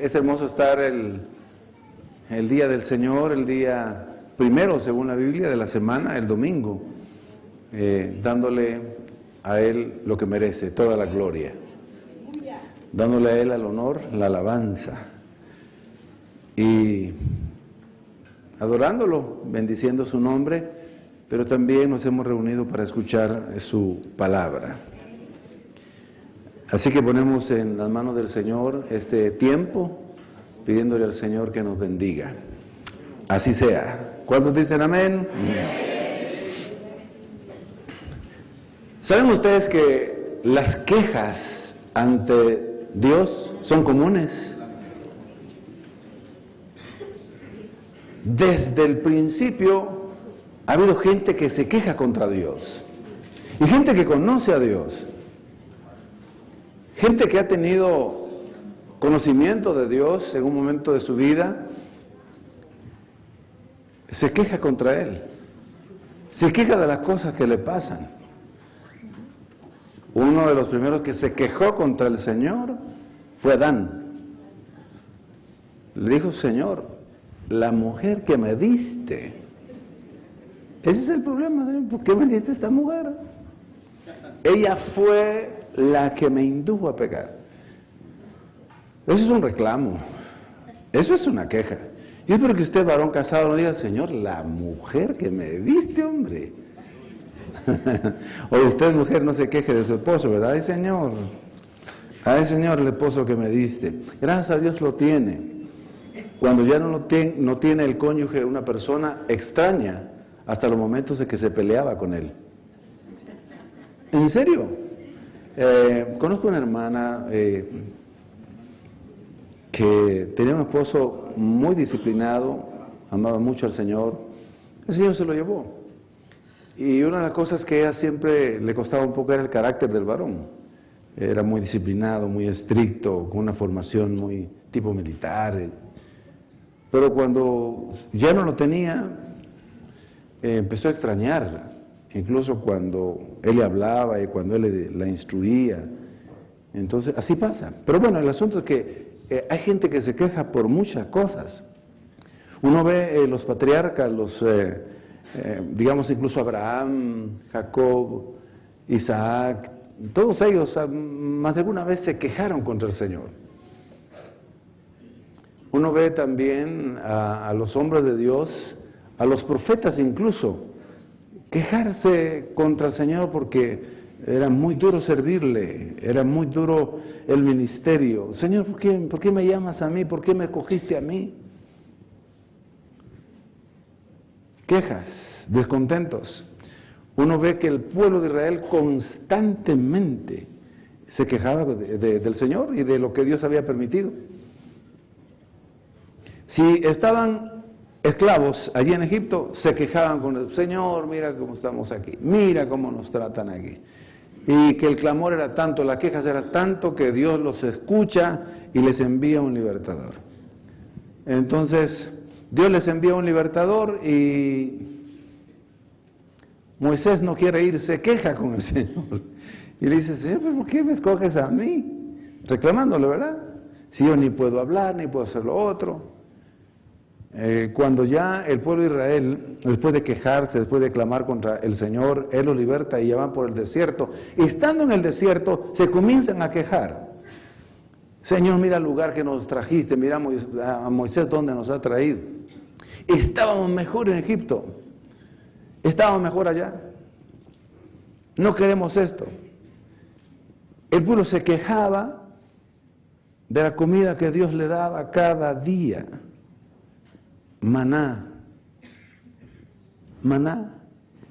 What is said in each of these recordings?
Es hermoso estar el día del Señor, el día primero, según la Biblia, de la semana, el domingo, dándole a Él lo que merece, toda la gloria, dándole a Él el honor, la alabanza, y adorándolo, bendiciendo su nombre, pero también nos hemos reunido para escuchar su palabra. Así que ponemos en las manos del Señor este tiempo, pidiéndole al Señor que nos bendiga. Así sea. ¿Cuántos dicen amén? ¿Saben ustedes que las quejas ante Dios son comunes? Desde el principio ha habido gente que se queja contra Dios y gente que conoce a Dios. Gente que ha tenido conocimiento de Dios en un momento de su vida, se queja contra Él, se queja de las cosas que le pasan. Uno de los primeros que se quejó contra el Señor fue Adán. Le dijo: Señor, la mujer que me diste. Ese es el problema, Señor. ¿Por qué me diste esta mujer? Ella fue la que me indujo a pecar. Eso es un reclamo. Eso es una queja. Yo espero que usted, varón casado, no diga: Señor, la mujer que me diste, hombre. O usted, mujer, no se queje de su esposo, ¿verdad? Ay, Señor, el esposo que me diste. Gracias a Dios lo tiene. Cuando ya no tiene el cónyuge, una persona extraña hasta los momentos en que se peleaba con él. ¿En serio? Conozco una hermana que tenía un esposo muy disciplinado, amaba mucho al Señor. El Señor se lo llevó. Y una de las cosas que a ella siempre le costaba un poco era el carácter del varón. Era muy disciplinado, muy estricto, con una formación muy tipo militar. Pero cuando ya no lo tenía, empezó a extrañar. Incluso cuando él le hablaba y cuando él la instruía. Entonces, así pasa. Pero bueno, el asunto es que hay gente que se queja por muchas cosas. Uno ve los patriarcas, digamos incluso Abraham, Jacob, Isaac, todos ellos más de alguna vez se quejaron contra el Señor. Uno ve también a los hombres de Dios, a los profetas incluso, quejarse contra el Señor porque era muy duro servirle, era muy duro el ministerio. Señor, ¿por qué me llamas a mí? ¿Por qué me escogiste a mí? Quejas, descontentos. Uno ve que el pueblo de Israel constantemente se quejaba del Señor y de lo que Dios había permitido. Si estaban esclavos allí en Egipto, se quejaban con el Señor: mira cómo estamos aquí, mira cómo nos tratan aquí. Y que el clamor era tanto, las quejas eran tanto, que Dios los escucha y les envía un libertador. Entonces, Dios les envía un libertador y Moisés no quiere ir, se queja con el Señor. Y le dice: Señor, ¿por qué me escoges a mí? Reclamándole, ¿verdad? Si yo ni puedo hablar, ni puedo hacer lo otro. Cuando ya el pueblo de Israel, después de quejarse, después de clamar contra el Señor, Él los liberta y ya van por el desierto. Estando en el desierto, se comienzan a quejar. Señor, mira el lugar que nos trajiste, mira a Moisés dónde nos ha traído. Estábamos mejor en Egipto, estábamos mejor allá. No queremos esto. El pueblo se quejaba de la comida que Dios le daba cada día. Maná.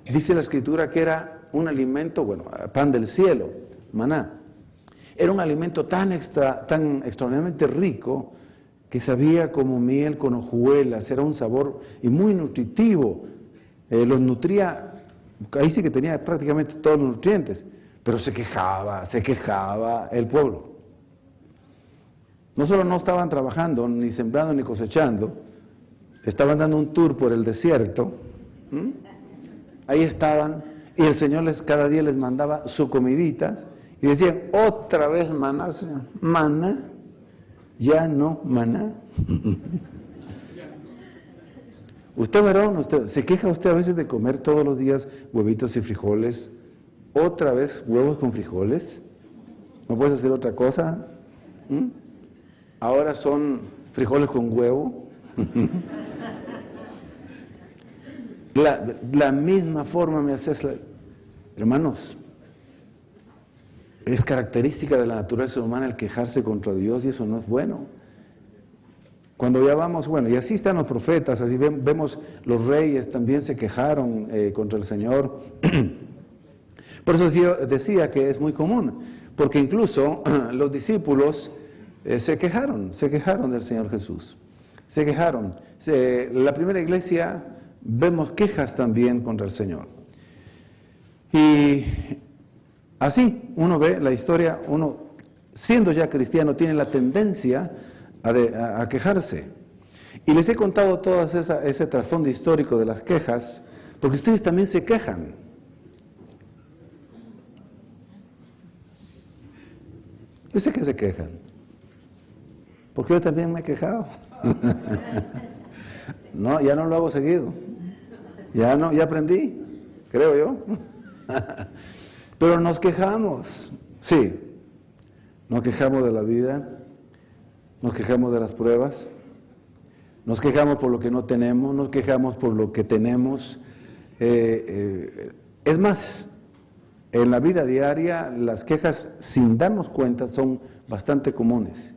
Dice la Escritura que era un alimento, pan del cielo, maná. Era un alimento tan extraordinariamente rico que sabía como miel con hojuelas, era un sabor y muy nutritivo. Los nutría, ahí sí que tenía prácticamente todos los nutrientes, pero se quejaba el pueblo. No solo no estaban trabajando, ni sembrando, ni cosechando, estaban dando un tour por el desierto. Ahí estaban, y el Señor cada día les mandaba su comidita, y decían: otra vez maná, Señor, maná. ya no maná. Usted, varón, ¿se queja usted a veces de comer todos los días huevitos y frijoles? ¿Otra vez huevos con frijoles? ¿No puedes hacer otra cosa? Ahora son frijoles con huevo. La misma forma me haces, hermanos, es característica de la naturaleza humana el quejarse contra Dios y eso no es bueno. Cuando ya vamos, bueno, y así están los profetas, así vemos los reyes también se quejaron contra el Señor. Por eso decía que es muy común, porque incluso los discípulos se quejaron del Señor Jesús, se quejaron. La primera iglesia vemos quejas también contra el Señor. Y así uno ve la historia, uno siendo ya cristiano tiene la tendencia a quejarse. Y les he contado todo ese trasfondo histórico de las quejas, porque ustedes también se quejan. Yo sé que se quejan, porque yo también me he quejado. No, ya no lo hago seguido. Ya aprendí, creo yo. Pero nos quejamos, sí. Nos quejamos de la vida, nos quejamos de las pruebas, nos quejamos por lo que no tenemos, nos quejamos por lo que tenemos. Es más, en la vida diaria las quejas sin darnos cuenta son bastante comunes.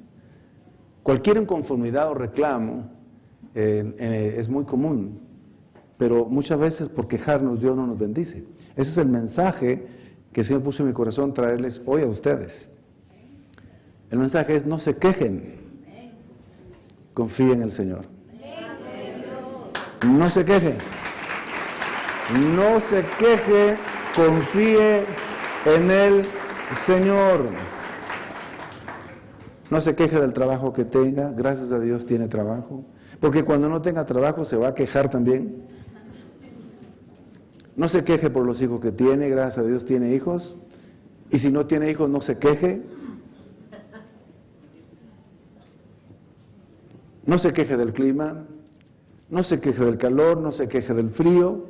Cualquier inconformidad o reclamo es muy común, pero muchas veces por quejarnos Dios no nos bendice. Ese es el mensaje que el Señor puso en mi corazón traerles hoy a ustedes. El mensaje es: no se quejen, confíen en el Señor. No se queje, confíe en el Señor. No se queje del trabajo que tenga, gracias a Dios tiene trabajo, porque cuando no tenga trabajo se va a quejar también. No se queje por los hijos que tiene, gracias a Dios tiene hijos, y si no tiene hijos no se queje. No se queje del clima, no se queje del calor, no se queje del frío,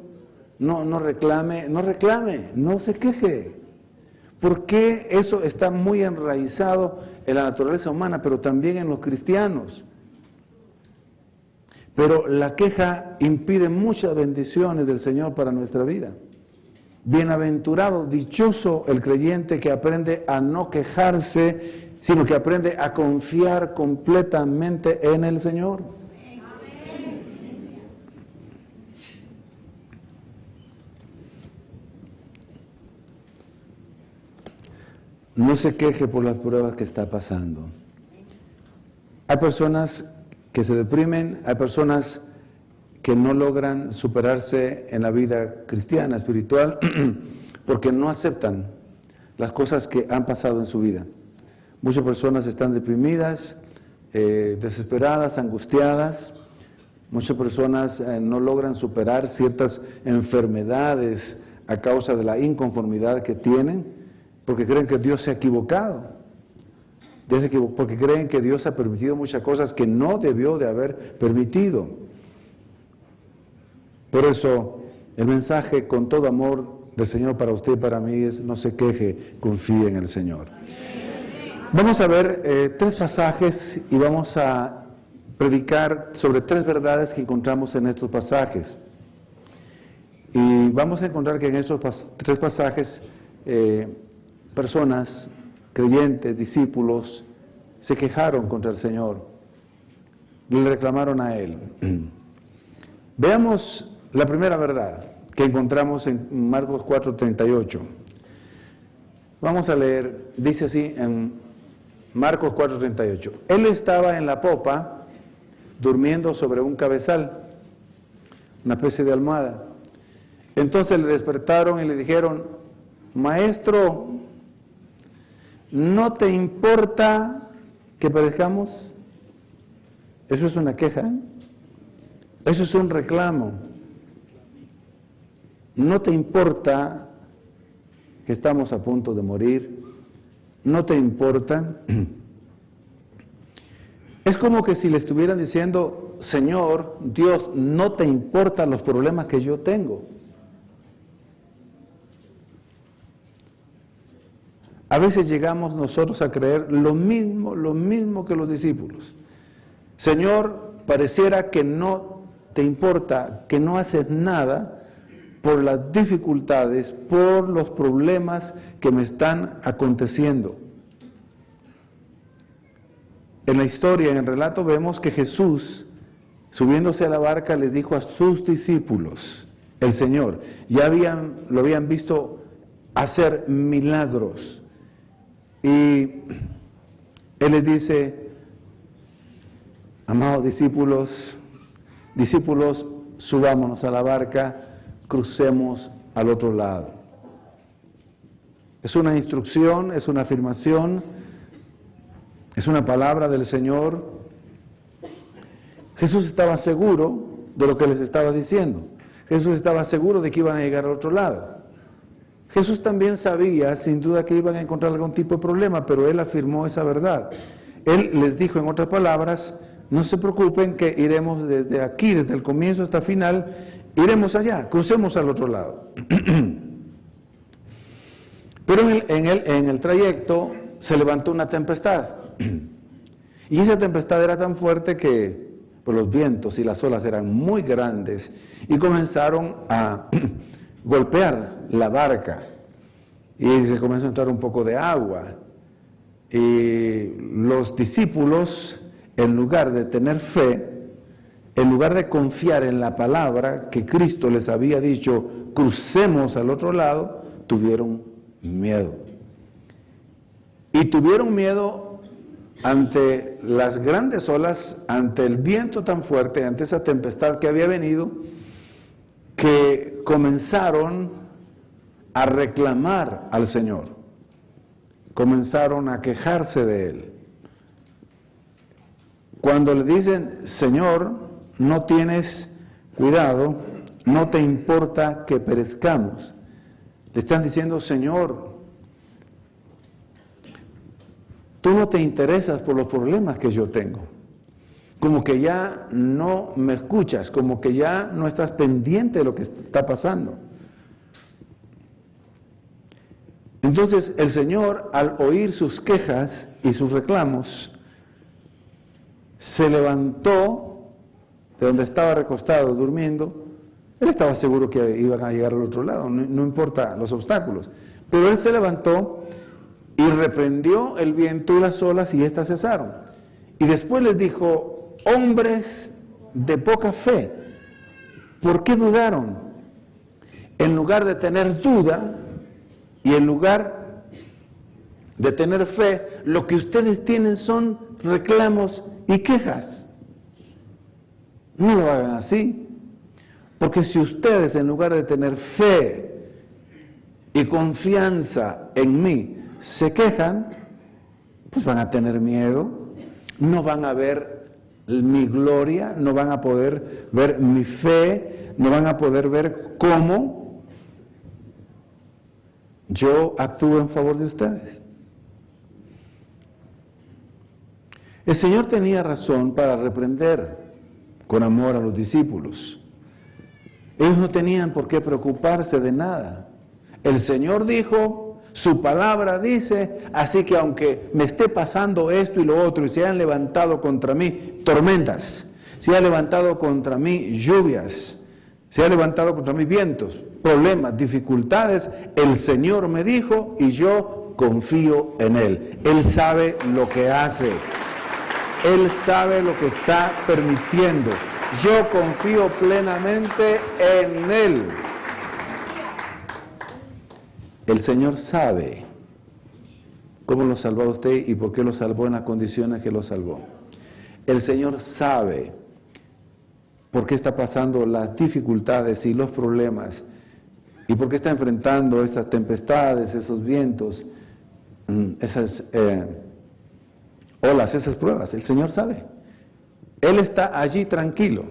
no reclame, no se queje. Porque eso está muy enraizado en la naturaleza humana, pero también en los cristianos. Pero la queja impide muchas bendiciones del Señor para nuestra vida. Bienaventurado, dichoso el creyente que aprende a no quejarse, sino que aprende a confiar completamente en el Señor. No se queje por las pruebas que está pasando. Hay personas que se deprimen, hay personas que no logran superarse en la vida cristiana, espiritual, porque no aceptan las cosas que han pasado en su vida. Muchas personas están deprimidas, desesperadas, angustiadas. Muchas personas no logran superar ciertas enfermedades a causa de la inconformidad que tienen, porque creen que Dios se ha equivocado. Porque creen que Dios ha permitido muchas cosas que no debió de haber permitido. Por eso, el mensaje con todo amor del Señor para usted y para mí es: no se queje, confíe en el Señor. Vamos a ver 3 pasajes y vamos a predicar sobre 3 verdades que encontramos en estos pasajes. Y vamos a encontrar que en estos 3 pasajes personas, creyentes, discípulos, se quejaron contra el Señor, le reclamaron a Él. Veamos la primera verdad que encontramos en Marcos 4:38. Vamos a leer, dice así en Marcos 4:38. Él estaba en la popa, durmiendo sobre un cabezal, una especie de almohada. Entonces le despertaron y le dijeron: Maestro, ¿no te importa que perezcamos? Eso es una queja, ¿eh? Eso es un reclamo. ¿No te importa que estamos a punto de morir? ¿No te importa? como que si le estuvieran diciendo, Señor, Dios, no te importan los problemas que yo tengo. A veces llegamos nosotros a creer lo mismo que los discípulos. Señor, pareciera que no te importa, que no haces nada por las dificultades, por los problemas que me están aconteciendo. En la historia, en el relato, vemos que Jesús, subiéndose a la barca, les dijo a sus discípulos, el Señor, ya lo habían visto hacer milagros. Y Él les dice, amados discípulos, subámonos a la barca, crucemos al otro lado. Es una instrucción, es una afirmación, es una palabra del Señor. Jesús estaba seguro de lo que les estaba diciendo. Jesús estaba seguro de que iban a llegar al otro lado. Jesús también sabía, sin duda, que iban a encontrar algún tipo de problema, pero Él afirmó esa verdad. Él les dijo, en otras palabras, no se preocupen que iremos desde aquí, desde el comienzo hasta el final, iremos allá, crucemos al otro lado. Pero en el trayecto se levantó una tempestad. Y esa tempestad era tan fuerte que pues, los vientos y las olas eran muy grandes y comenzaron a golpear la barca. Y se comenzó a entrar un poco de agua. Y los discípulos, en lugar de tener fe, en lugar de confiar en la palabra que Cristo les había dicho, crucemos al otro lado, tuvieron miedo. Y tuvieron miedo ante las grandes olas, ante el viento tan fuerte, ante esa tempestad que había venido, que comenzaron a reclamar al Señor. Comenzaron a quejarse de Él. Cuando le dicen, Señor, no tienes cuidado, no te importa que perezcamos. Le están diciendo, Señor, tú no te interesas por los problemas que yo tengo. Como que ya no me escuchas, como que ya no estás pendiente de lo que está pasando. Entonces el Señor, al oír sus quejas y sus reclamos, se levantó de donde estaba recostado durmiendo. Él estaba seguro que iban a llegar al otro lado, no importa los obstáculos. Pero Él se levantó y reprendió el viento y las olas y éstas cesaron. Y después les dijo, hombres de poca fe, ¿por qué dudaron? En lugar de tener duda y en lugar de tener fe, lo que ustedes tienen son reclamos y quejas. No lo hagan así, porque si ustedes en lugar de tener fe y confianza en mí se quejan, pues van a tener miedo, no van a ver mi gloria, no van a poder ver mi fe, no van a poder ver cómo yo actúo en favor de ustedes. El Señor tenía razón para reprender con amor a los discípulos. Ellos no tenían por qué preocuparse de nada. El Señor dijo, su palabra dice, así que aunque me esté pasando esto y lo otro y se han levantado contra mí tormentas, se han levantado contra mí lluvias, se han levantado contra mí vientos, problemas, dificultades, el Señor me dijo y yo confío en Él. Él sabe lo que hace. Él sabe lo que está permitiendo. Yo confío plenamente en Él. El Señor sabe cómo lo salvó a usted y por qué lo salvó en las condiciones que lo salvó. El Señor sabe por qué está pasando las dificultades y los problemas y por qué está enfrentando esas tempestades, esos vientos, esas olas, esas pruebas. El Señor sabe. Él está allí tranquilo.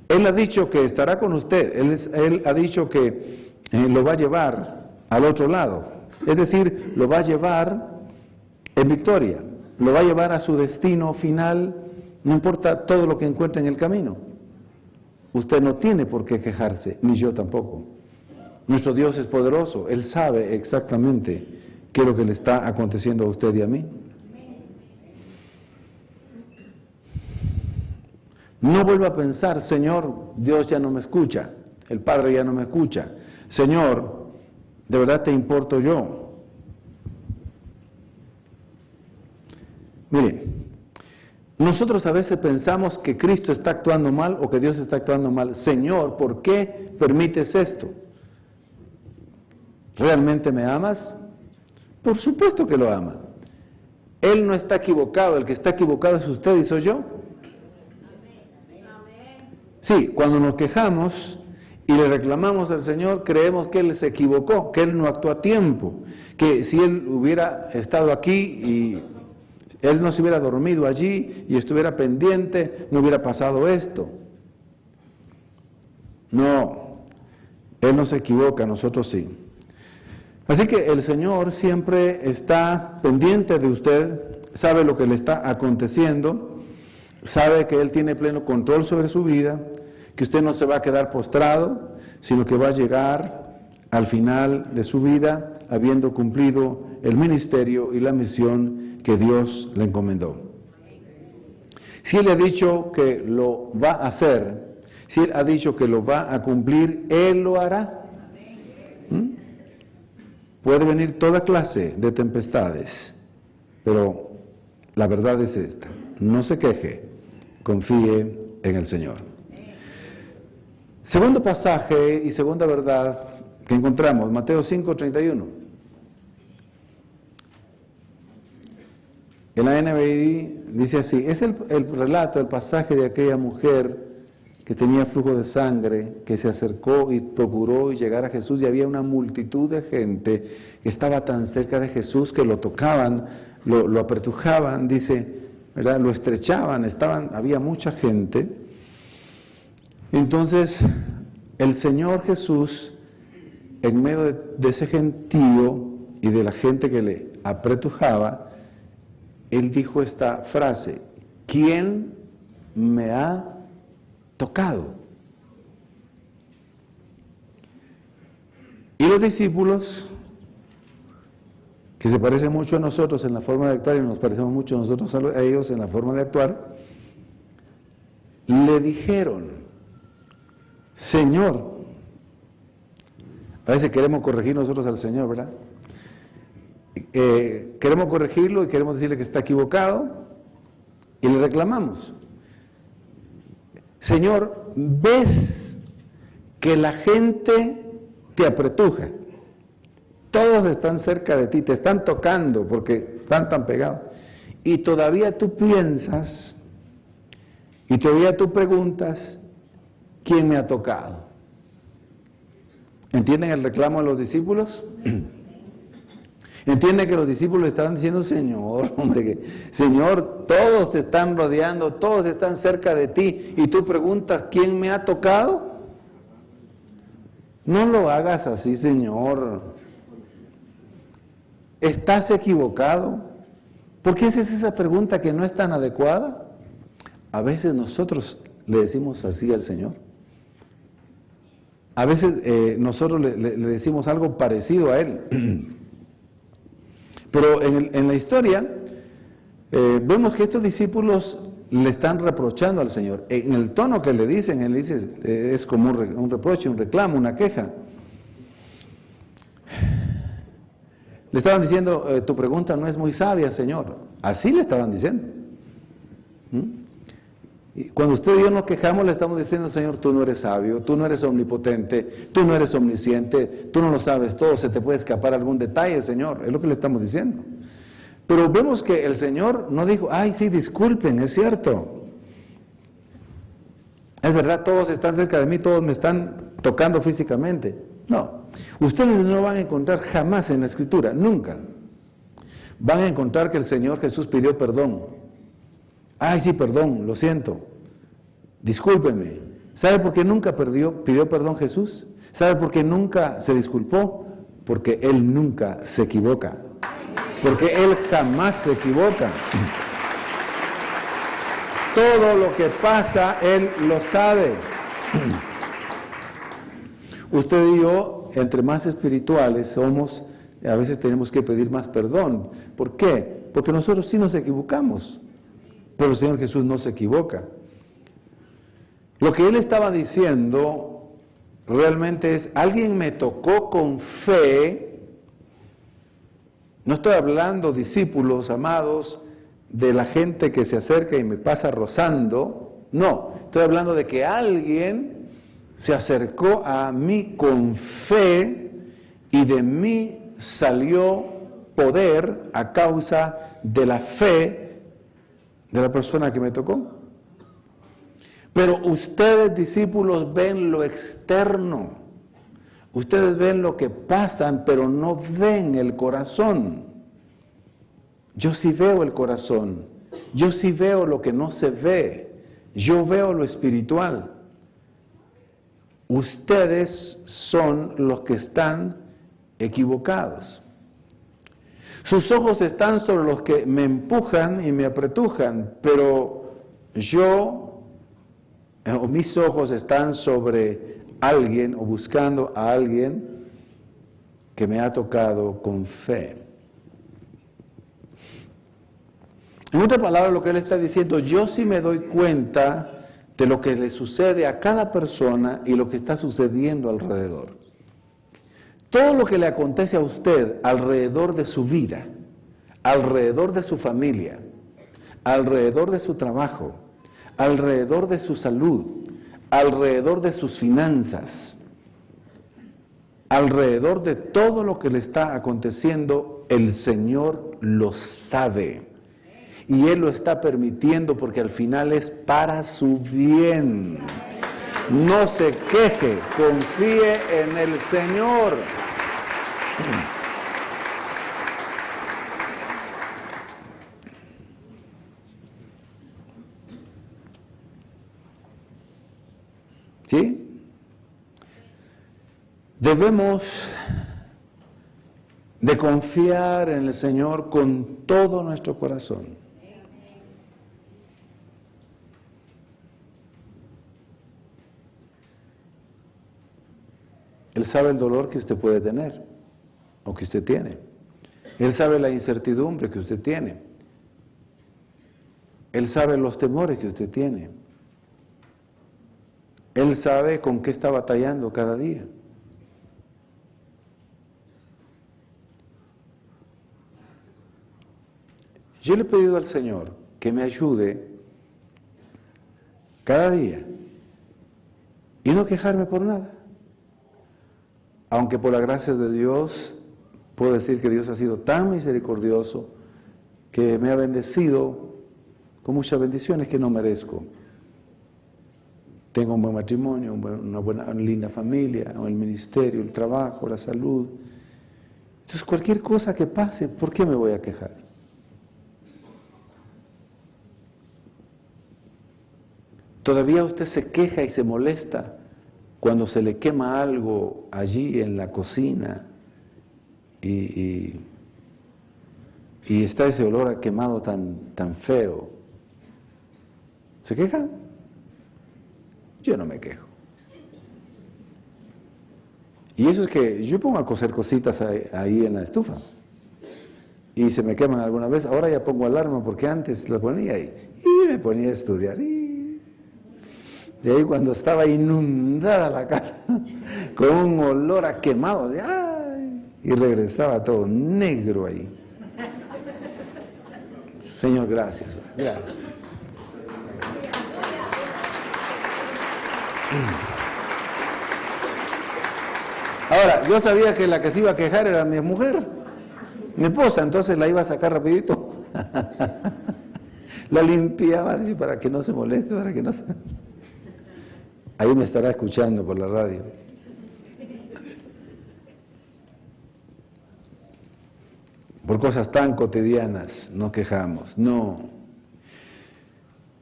Él ha dicho que estará con usted. Él ha dicho que lo va a llevar al otro lado. Es decir, lo va a llevar en victoria. Lo va a llevar a su destino final No importa todo lo que encuentre en el camino. Usted no tiene por qué quejarse, ni yo tampoco. Nuestro Dios es poderoso, Él sabe exactamente qué es lo que le está aconteciendo a usted y a mí. No vuelva a pensar, Señor, Dios ya no me escucha, el Padre ya no me escucha. Señor, ¿de verdad te importo yo? Mire, nosotros a veces pensamos que Cristo está actuando mal o que Dios está actuando mal. Señor, ¿por qué permites esto? ¿Realmente me amas? Por supuesto que lo ama. Él no está equivocado, el que está equivocado es usted y soy yo. Sí, cuando nos quejamos y le reclamamos al Señor, creemos que Él se equivocó, que Él no actuó a tiempo, que si Él hubiera estado aquí y Él no se hubiera dormido allí y estuviera pendiente, no hubiera pasado esto. No, Él no se equivoca, nosotros sí. Así que el Señor siempre está pendiente de usted, sabe lo que le está aconteciendo, sabe que Él tiene pleno control sobre su vida, que usted no se va a quedar postrado, sino que va a llegar al final de su vida habiendo cumplido el ministerio y la misión que Dios le encomendó. Si Él ha dicho que lo va a hacer, si Él ha dicho que lo va a cumplir, Él lo hará. Puede venir toda clase de tempestades, pero la verdad es esta: no se queje, confíe en el Señor. Segundo pasaje y segunda verdad que encontramos, Mateo 5:31. En la NBI dice así: es el relato, el pasaje de aquella mujer que tenía flujo de sangre, que se acercó y procuró llegar a Jesús, y había una multitud de gente que estaba tan cerca de Jesús que lo tocaban, lo apretujaban, dice, ¿verdad? Lo estrechaban, había mucha gente. Entonces, el Señor Jesús, en medio de ese gentío y de la gente que le apretujaba, Él dijo esta frase: ¿quién me ha tocado? Y los discípulos, que se parecen mucho a nosotros en la forma de actuar y nos parecemos mucho nosotros a ellos en la forma de actuar, le dijeron: Señor. A veces queremos corregir nosotros al Señor, ¿verdad? Queremos corregirlo y queremos decirle que está equivocado y le reclamamos: Señor, ves que la gente te apretuja, todos están cerca de ti, te están tocando porque están tan pegados, y todavía tú piensas y todavía tú preguntas: ¿quién me ha tocado? ¿Entienden el reclamo de los discípulos? ¿Entienden que los discípulos estaban diciendo: Señor, hombre, Señor, todos te están rodeando, todos están cerca de ti, y tú preguntas: ¿quién me ha tocado? No lo hagas así, Señor. ¿Estás equivocado? ¿Por qué haces esa pregunta que no es tan adecuada? A veces nosotros le decimos así al Señor. A veces nosotros le decimos algo parecido a Él. Pero en la historia vemos que estos discípulos le están reprochando al Señor. En el tono que le dicen, Él dice, es como un reproche, un reclamo, una queja. Le estaban diciendo: tu pregunta no es muy sabia, Señor. Así le estaban diciendo. Y cuando usted y yo nos quejamos, le estamos diciendo: Señor, tú no eres sabio, tú no eres omnipotente, tú no eres omnisciente, tú no lo sabes todo, se te puede escapar algún detalle, Señor. Es lo que le estamos diciendo. Pero vemos que el Señor no dijo: ay, sí, disculpen, es cierto. Es verdad, todos están cerca de mí, todos me están tocando físicamente. No, ustedes no van a encontrar jamás en la Escritura, nunca, van a encontrar que el Señor Jesús pidió perdón. Ay, sí, perdón, lo siento, discúlpenme. ¿Sabe por qué nunca pidió perdón Jesús? ¿Sabe por qué nunca se disculpó? Porque Él nunca se equivoca. Porque Él jamás se equivoca. Todo lo que pasa, Él lo sabe. Usted y yo, entre más espirituales somos, a veces tenemos que pedir más perdón. ¿Por qué? Porque nosotros sí nos equivocamos, pero el Señor Jesús no se equivoca. Lo que Él estaba diciendo realmente es, alguien me tocó con fe. No estoy hablando, discípulos amados, de la gente que se acerca y me pasa rozando. No, estoy hablando de que alguien se acercó a mí con fe y de mí salió poder a causa de la fe de la persona que me tocó. Pero ustedes, discípulos, ven lo externo. Ustedes ven lo que pasan, pero no ven el corazón. Yo sí veo el corazón. Yo sí veo lo que no se ve. Yo veo lo espiritual. Ustedes son los que están equivocados. Sus ojos están sobre los que me empujan y me apretujan, pero mis ojos están sobre alguien o buscando a alguien que me ha tocado con fe. En otras palabras, lo que él está diciendo, yo sí me doy cuenta de lo que le sucede a cada persona y lo que está sucediendo alrededor. Todo lo que le acontece a usted alrededor de su vida, alrededor de su familia, alrededor de su trabajo, alrededor de su salud, alrededor de sus finanzas, alrededor de todo lo que le está aconteciendo, el Señor lo sabe. Y Él lo está permitiendo porque al final es para su bien. No se queje, confíe en el Señor. ¿Sí? Debemos de confiar en el Señor con todo nuestro corazón. Él sabe el dolor que usted puede tener o que usted tiene. Él sabe la incertidumbre que usted tiene. Él sabe los temores que usted tiene. Él sabe con qué está batallando cada día. Yo le he pedido al Señor que me ayude cada día y no quejarme por nada. Aunque por la gracia de Dios, puedo decir que Dios ha sido tan misericordioso que me ha bendecido con muchas bendiciones que no merezco. Tengo un buen matrimonio, una linda familia, el ministerio, el trabajo, la salud. Entonces, cualquier cosa que pase, ¿por qué me voy a quejar? Todavía usted se queja y se molesta cuando se le quema algo allí en la cocina y está ese olor a quemado tan feo. ¿Se queja? Yo no me quejo. Y eso es que yo pongo a cocer cositas ahí en la estufa y se me queman alguna vez. Ahora ya pongo alarma porque antes la ponía ahí y me ponía a estudiar. De ahí cuando estaba inundada la casa con un olor a quemado, y regresaba todo negro ahí. Señor, gracias. Gracias. Ahora, yo sabía que la que se iba a quejar era mi mujer, mi esposa, entonces la iba a sacar rapidito. La limpiaba así para que no se moleste, para que no se... Ahí me estará escuchando por la radio. Por cosas tan cotidianas nos quejamos. No.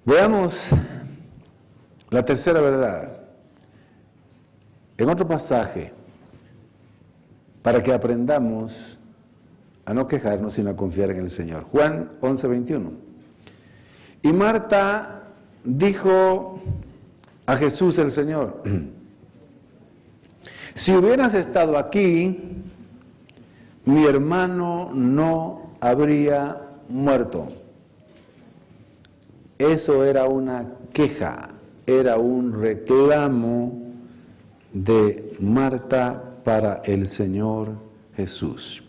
Veamos la tercera verdad. En otro pasaje, para que aprendamos a no quejarnos, sino a confiar en el Señor. Juan 11:21. Y Marta dijo a Jesús el Señor: si hubieras estado aquí, mi hermano no habría muerto. Eso era una queja, era un reclamo de Marta para el Señor Jesús.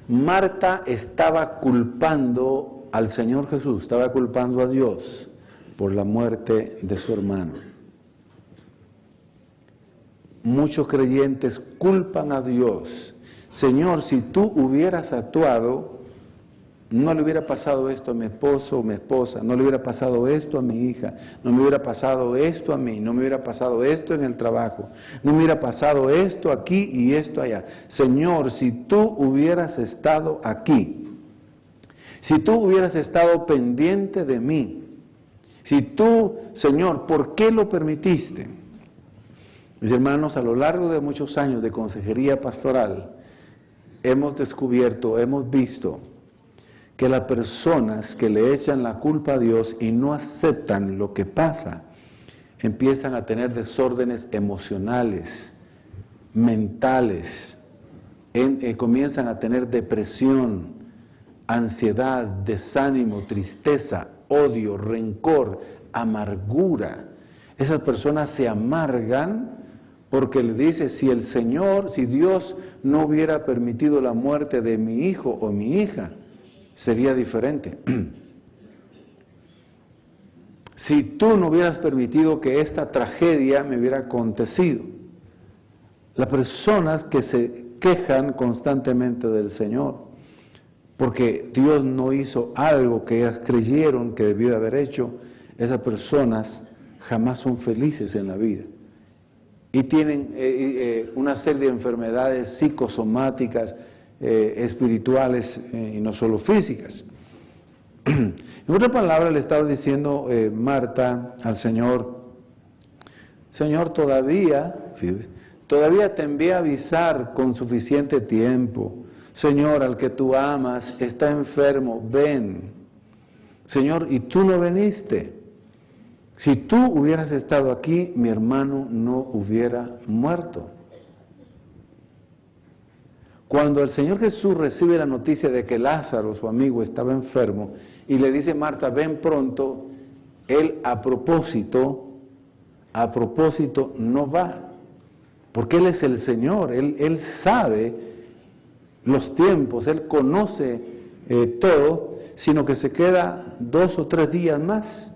Marta estaba culpando al Señor Jesús, estaba culpando a Dios por la muerte de su hermano. Muchos creyentes culpan a Dios. Señor, si tú hubieras actuado, no le hubiera pasado esto a mi esposo o mi esposa, no le hubiera pasado esto a mi hija, no me hubiera pasado esto a mí, no me hubiera pasado esto en el trabajo, no me hubiera pasado esto aquí y esto allá. Señor, si tú hubieras estado aquí, si tú hubieras estado pendiente de mí, si tú, Señor, ¿por qué lo permitiste? Mis hermanos, a lo largo de muchos años de consejería pastoral, hemos descubierto, hemos visto que las personas que le echan la culpa a Dios y no aceptan lo que pasa, empiezan a tener desórdenes emocionales, mentales, comienzan a tener depresión, ansiedad, desánimo, tristeza, odio, rencor, amargura. Esas personas se amargan porque le dice, si Dios no hubiera permitido la muerte de mi hijo o mi hija, sería diferente. Si tú no hubieras permitido que esta tragedia me hubiera acontecido. Las personas que se quejan constantemente del Señor, porque Dios no hizo algo que ellas creyeron que debió de haber hecho, esas personas jamás son felices en la vida. Y tienen una serie de enfermedades psicosomáticas, espirituales y no solo físicas. En otra palabra, le estaba diciendo Marta al Señor: Señor, todavía te envié a avisar con suficiente tiempo. Señor, al que tú amas está enfermo, ven. Señor, y tú no viniste. Si tú hubieras estado aquí, mi hermano no hubiera muerto. Cuando el Señor Jesús recibe la noticia de que Lázaro, su amigo, estaba enfermo, y le dice Marta, ven pronto, él a propósito no va, porque Él es el Señor, Él sabe los tiempos, Él conoce todo, sino que se queda 2 o 3 días más,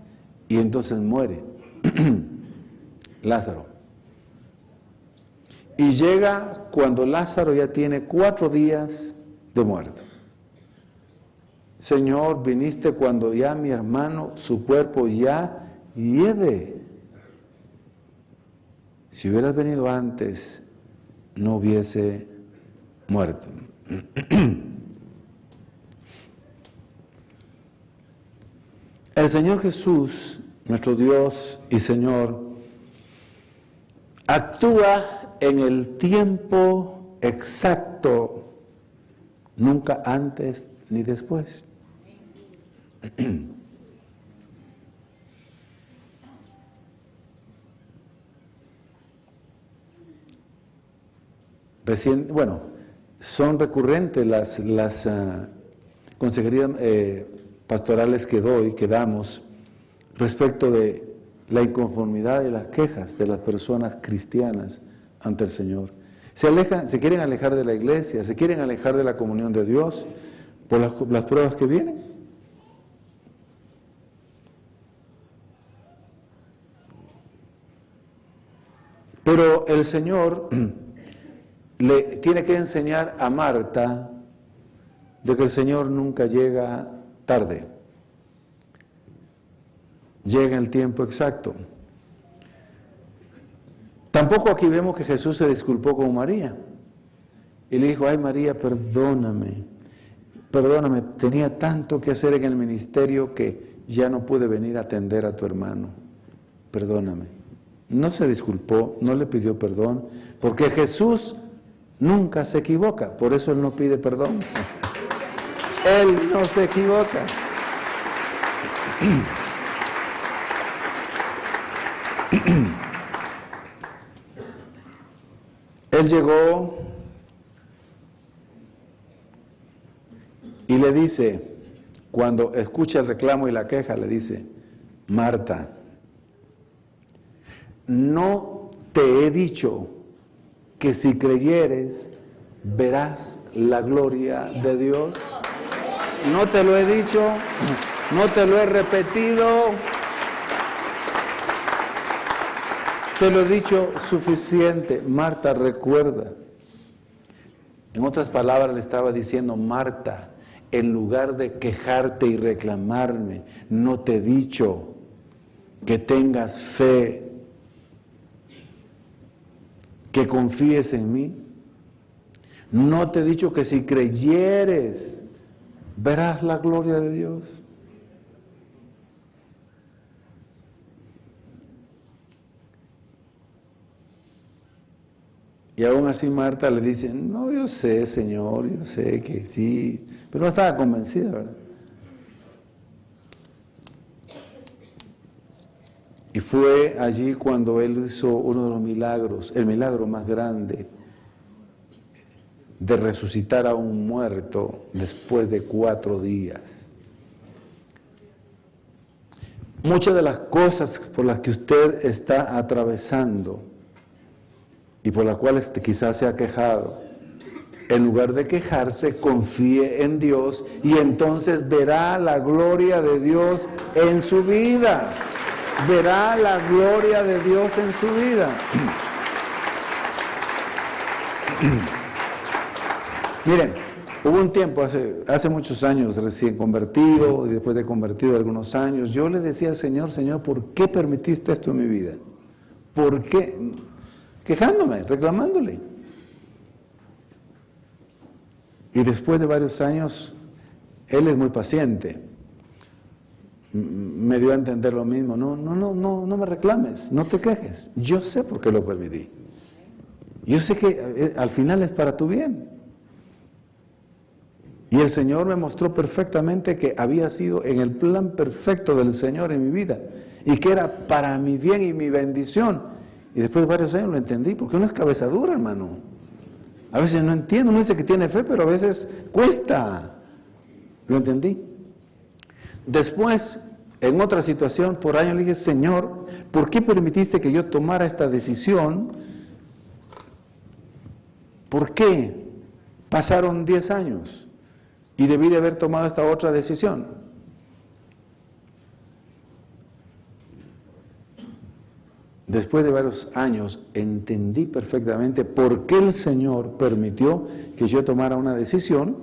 y entonces muere Lázaro. Y llega cuando Lázaro ya tiene 4 días de muerte. Señor, viniste cuando ya mi hermano, su cuerpo ya hiede. Si hubieras venido antes, no hubiese muerto. El Señor Jesús, nuestro Dios y Señor, actúa en el tiempo exacto, nunca antes ni después. Son recurrentes las consejerías pastorales que damos respecto de la inconformidad y las quejas de las personas cristianas ante el Señor. Se quieren alejar de la iglesia, se quieren alejar de la comunión de Dios por las pruebas que vienen. Pero el Señor le tiene que enseñar a Marta de que el Señor nunca llega tarde. Llega el tiempo exacto. Tampoco aquí vemos que Jesús se disculpó con María. Y le dijo, ay María, perdóname, tenía tanto que hacer en el ministerio que ya no pude venir a atender a tu hermano. Perdóname. No se disculpó, no le pidió perdón, porque Jesús nunca se equivoca, por eso Él no pide perdón. Él no se equivoca. Él llegó y le dice, cuando escucha el reclamo y la queja, le dice, Marta, ¿no te he dicho que si creyeres verás la gloria de Dios? ¿No te lo he dicho? ¿No te lo he repetido? Te lo he dicho suficiente. Marta, recuerda. En otras palabras le estaba diciendo, Marta, en lugar de quejarte y reclamarme, ¿no te he dicho que tengas fe, que confíes en mí? ¿No te he dicho que si creyeres verás la gloria de Dios? Y aún así Marta le dice, no, yo sé, Señor, yo sé que sí, pero no estaba convencida, ¿verdad? Y fue allí cuando Él hizo uno de los milagros, el milagro más grande, de resucitar a un muerto después de 4 días. Muchas de las cosas por las que usted está atravesando y por las cuales quizás se ha quejado, en lugar de quejarse, confíe en Dios y entonces verá la gloria de Dios en su vida. Verá la gloria de Dios en su vida. Miren, hubo un tiempo, hace muchos años, recién convertido, y después de convertido algunos años, yo le decía al Señor, Señor, ¿por qué permitiste esto en mi vida? ¿Por qué? Quejándome, reclamándole. Y después de varios años, Él es muy paciente. Me dio a entender lo mismo. No me reclames, no te quejes. Yo sé por qué lo permití. Yo sé que al final es para tu bien. Y el Señor me mostró perfectamente que había sido en el plan perfecto del Señor en mi vida y que era para mi bien y mi bendición. Y después de varios años lo entendí, porque uno es cabeza dura, hermano. A veces no entiendo, uno dice que tiene fe, pero a veces cuesta. Lo entendí. Después, en otra situación, por años le dije, Señor, ¿por qué permitiste que yo tomara esta decisión? ¿Por qué? Pasaron 10 años y debí de haber tomado esta otra decisión. Después de varios años entendí perfectamente por qué el Señor permitió que yo tomara una decisión,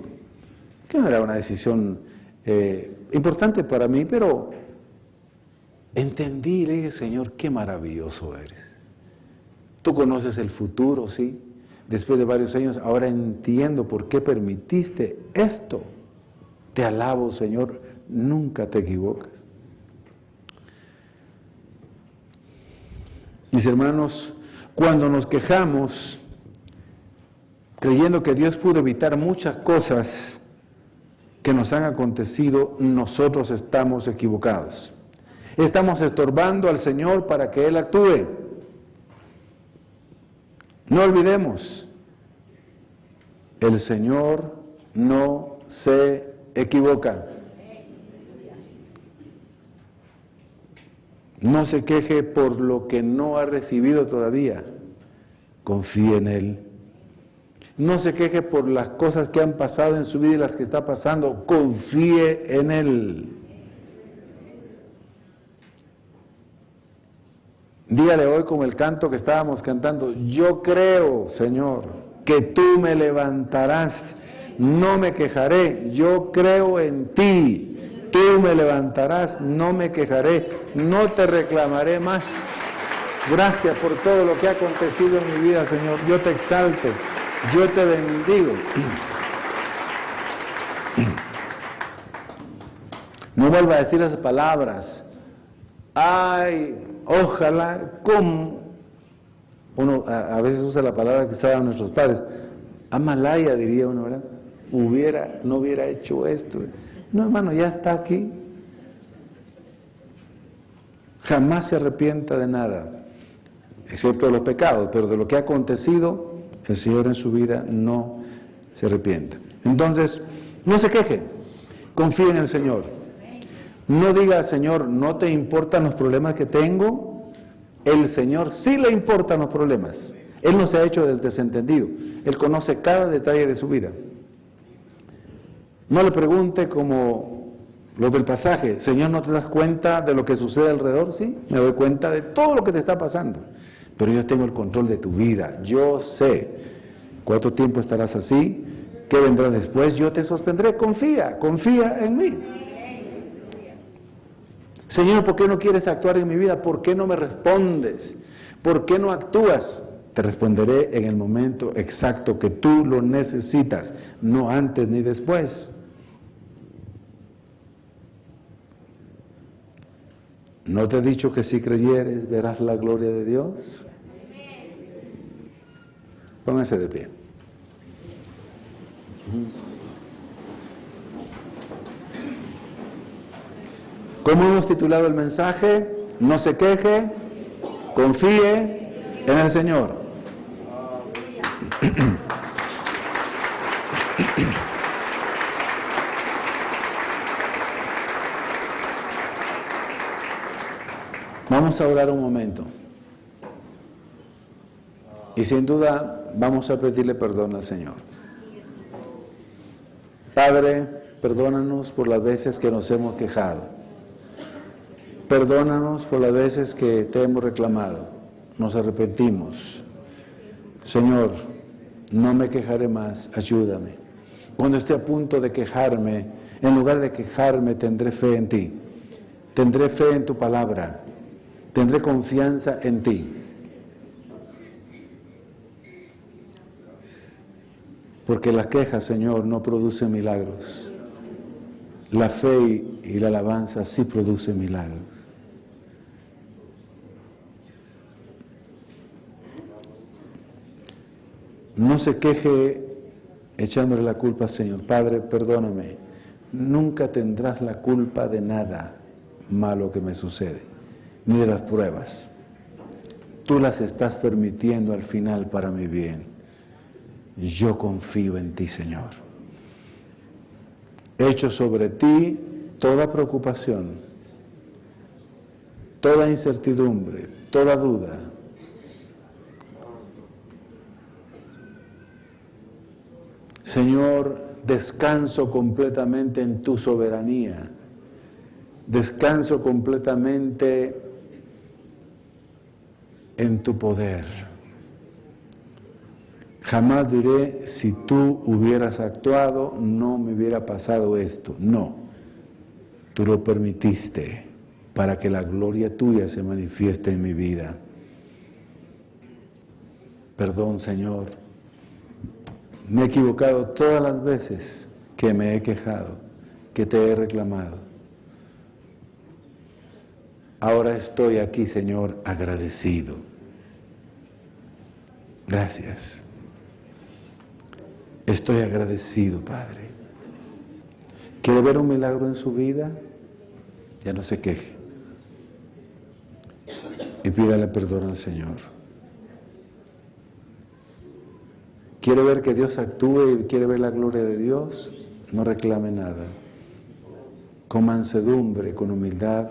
que no era una decisión importante para mí, pero entendí y le dije, Señor, qué maravilloso eres. Tú conoces el futuro, ¿sí? Después de varios años, ahora entiendo por qué permitiste esto. Te alabo, Señor, nunca te equivocas. Mis hermanos, cuando nos quejamos, creyendo que Dios pudo evitar muchas cosas que nos han acontecido, nosotros estamos equivocados. Estamos estorbando al Señor para que Él actúe. No olvidemos, el Señor no se equivoca. No se queje por lo que no ha recibido todavía. Confíe en Él. No se queje por las cosas que han pasado en su vida y las que está pasando. Confíe en Él. Dígale hoy con el canto que estábamos cantando, yo creo, Señor, que tú me levantarás. No me quejaré. Yo creo en ti. Tú me levantarás, no me quejaré, no te reclamaré más. Gracias por todo lo que ha acontecido en mi vida, Señor. Yo te exalto, yo te bendigo. No vuelva a decir esas palabras. Ay, ojalá, como uno a veces usa la palabra que usaban nuestros padres. Amalaya, diría uno, ¿verdad? No hubiera hecho esto. No, hermano, ya está aquí. Jamás se arrepienta de nada. excepto de los pecados, pero de lo que ha acontecido, el Señor en su vida no se arrepienta. Entonces, no se queje, confíe en el Señor. No diga al Señor, no te importan los problemas que tengo. El Señor sí le importan los problemas. Él no se ha hecho del desentendido. Él conoce cada detalle de su vida. No le pregunte como los del pasaje, Señor, ¿no te das cuenta de lo que sucede alrededor? Sí, me doy cuenta de todo lo que te está pasando. Pero yo tengo el control de tu vida. Yo sé cuánto tiempo estarás así, qué vendrá después. Yo te sostendré. Confía en mí. Señor, ¿por qué no quieres actuar en mi vida? ¿Por qué no me respondes? ¿Por qué no actúas? Te responderé en el momento exacto que tú lo necesitas, no antes ni después. ¿No te he dicho que si creyeres verás la gloria de Dios? Pónganse de pie. ¿Cómo hemos titulado el mensaje? No se queje, confíe en el Señor. Vamos a orar un momento. Y sin duda vamos a pedirle perdón al Señor. Padre, perdónanos por las veces que nos hemos quejado. Perdónanos por las veces que te hemos reclamado. Nos arrepentimos. Señor, no me quejaré más, ayúdame. Cuando esté a punto de quejarme, en lugar de quejarme, tendré fe en ti. Tendré fe en tu palabra. Tendré confianza en ti. Porque la queja, Señor, no produce milagros. La fe y la alabanza sí producen milagros. No se queje echándole la culpa al Señor. Padre, perdóname. Nunca tendrás la culpa de nada malo que me sucede, ni de las pruebas. Tú las estás permitiendo al final para mi bien. Yo confío en ti, Señor. Echo sobre ti toda preocupación, toda incertidumbre, toda duda. Señor, descanso completamente en tu soberanía. Descanso completamente en tu poder. Jamás diré, si tú hubieras actuado, no me hubiera pasado esto. No, tú lo permitiste para que la gloria tuya se manifieste en mi vida. Perdón, Señor. Me he equivocado todas las veces que me he quejado, que te he reclamado. Ahora estoy aquí, Señor, agradecido. Gracias. Estoy agradecido, Padre. ¿Quiere ver un milagro en su vida? Ya no se queje. Y pídale perdón al Señor. ¿Quiere ver que Dios actúe y quiere ver la gloria de Dios? No reclame nada. Con mansedumbre, con humildad,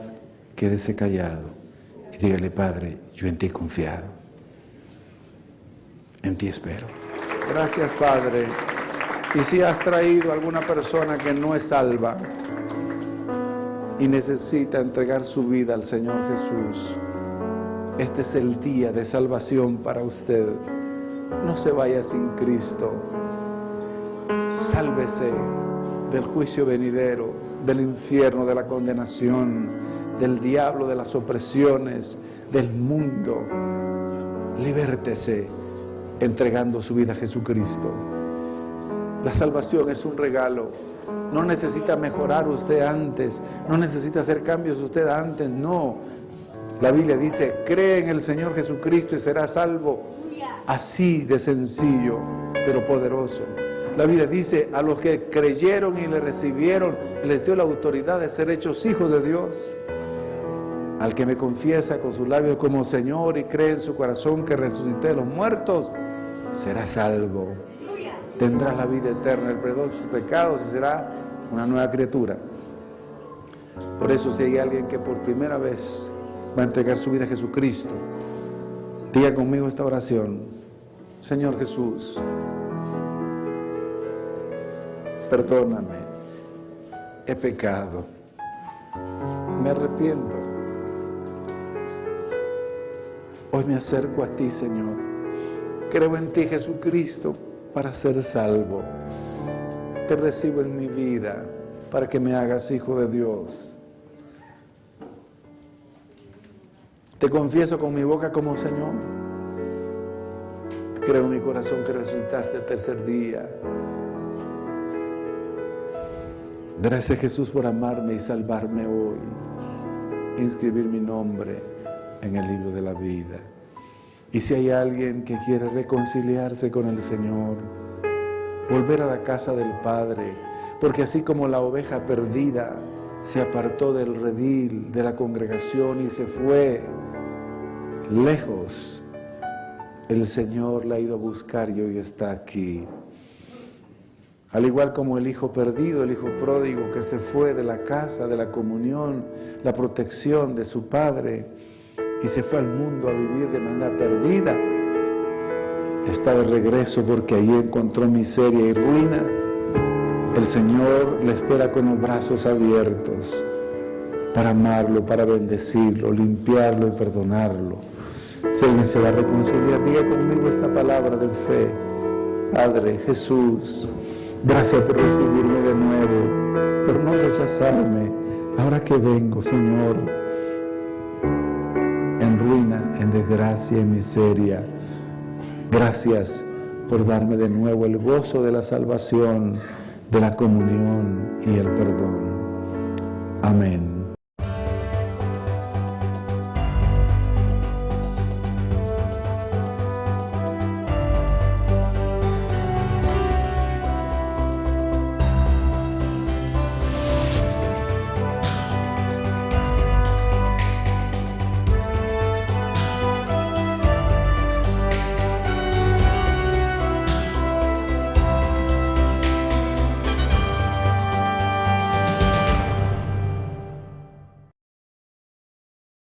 quédese callado y dígale, Padre, yo en ti he confiado. En ti espero. Gracias, Padre. Y si has traído a alguna persona que no es salva y necesita entregar su vida al Señor Jesús, este es el día de salvación para usted. No se vaya sin Cristo. Sálvese del juicio venidero, del infierno, de la condenación, del diablo, de las opresiones, del mundo. Libértese entregando su vida a Jesucristo. La salvación es un regalo. No necesita mejorar usted antes, no necesita hacer cambios usted antes, no. La Biblia dice, cree en el Señor Jesucristo y será salvo. Así de sencillo, pero poderoso. La Biblia dice, a los que creyeron y le recibieron, les dio la autoridad de ser hechos hijos de Dios. Al que me confiesa con sus labios como Señor y cree en su corazón que resucité de los muertos, será salvo. Tendrá la vida eterna, el perdón de sus pecados y será una nueva criatura. Por eso, si hay alguien que por primera vez va a entregar su vida a Jesucristo, diga conmigo esta oración: Señor Jesús, perdóname, he pecado, me arrepiento. Hoy me acerco a ti, Señor. Creo en ti, Jesucristo, para ser salvo. Te recibo en mi vida para que me hagas hijo de Dios. Te confieso con mi boca como Señor. Creo en mi corazón que resucitaste el tercer día. Gracias, Jesús, por amarme y salvarme hoy. Inscribir mi nombre en el libro de la vida. Y si hay alguien que quiere reconciliarse con el Señor, volver a la casa del Padre, porque así como la oveja perdida se apartó del redil de la congregación y se fue lejos, el Señor la ha ido a buscar y hoy está aquí. Al igual como el hijo perdido, el hijo pródigo que se fue de la casa, de la comunión, la protección de su padre y se fue al mundo a vivir de manera perdida, está de regreso porque allí encontró miseria y ruina. El Señor le espera con los brazos abiertos para amarlo, para bendecirlo, limpiarlo y perdonarlo. Si alguien se va a reconciliar, diga conmigo esta palabra de fe: Padre Jesús, gracias por recibirme de nuevo, por no rechazarme. Ahora que vengo, Señor, en ruina, en desgracia, en miseria, gracias por darme de nuevo el gozo de la salvación, de la comunión y el perdón. Amén.